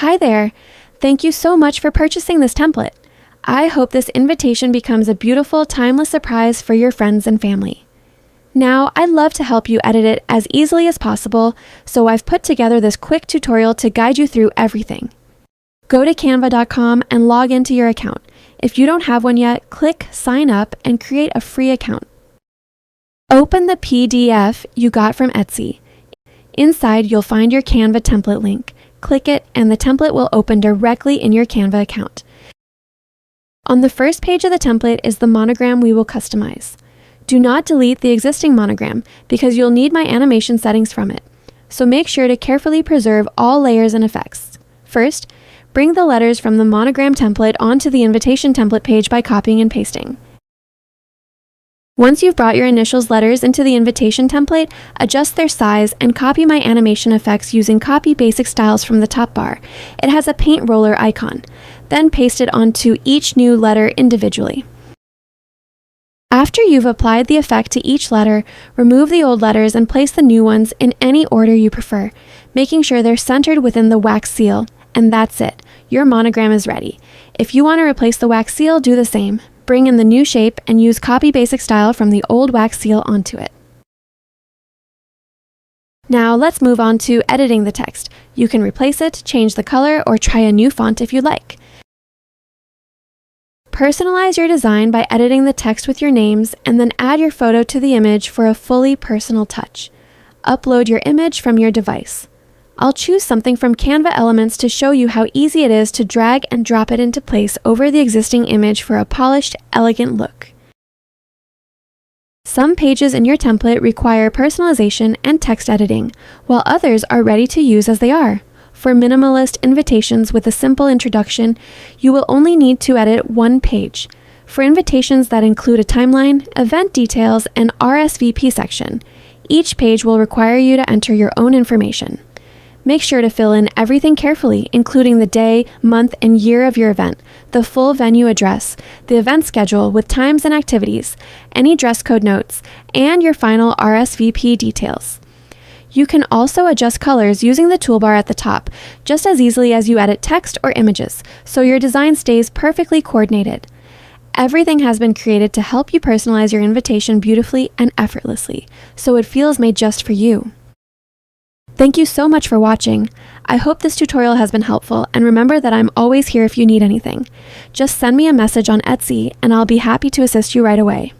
Hi there! Thank you so much for purchasing this template. I hope this invitation becomes a beautiful, timeless surprise for your friends and family. Now, I'd love to help you edit it as easily as possible, so I've put together this quick tutorial to guide you through everything. Go to canva.com and log into your account. If you don't have one yet, click Sign Up and create a free account. Open the PDF you got from Etsy. Inside, you'll find your Canva template link. Click it and the template will open directly in your Canva account. On the first page of the template is the monogram we will customize. Do not delete the existing monogram because you'll need my animation settings from it. So make sure to carefully preserve all layers and effects. First, bring the letters from the monogram template onto the invitation template page by copying and pasting. Once you've brought your initials letters into the invitation template, adjust their size and copy my animation effects using Copy Basic Styles from the top bar. It has a paint roller icon. Then paste it onto each new letter individually. After you've applied the effect to each letter, remove the old letters and place the new ones in any order you prefer, making sure they're centered within the wax seal. And that's it. Your monogram is ready. If you want to replace the wax seal, do the same. Bring in the new shape and use Copy Basic Style from the old wax seal onto it. Now let's move on to editing the text. You can replace it, change the color, or try a new font if you'd like. Personalize your design by editing the text with your names and then add your photo to the image for a fully personal touch. Upload your image from your device. I'll choose something from Canva Elements to show you how easy it is to drag and drop it into place over the existing image for a polished, elegant look. Some pages in your template require personalization and text editing, while others are ready to use as they are. For minimalist invitations with a simple introduction, you will only need to edit one page. For invitations that include a timeline, event details, and RSVP section, each page will require you to enter your own information. Make sure to fill in everything carefully, including the day, month, and year of your event, the full venue address, the event schedule with times and activities, any dress code notes, and your final RSVP details. You can also adjust colors using the toolbar at the top, just as easily as you edit text or images, so your design stays perfectly coordinated. Everything has been created to help you personalize your invitation beautifully and effortlessly, so it feels made just for you. Thank you so much for watching. I hope this tutorial has been helpful, and remember that I'm always here if you need anything. Just send me a message on Etsy and I'll be happy to assist you right away.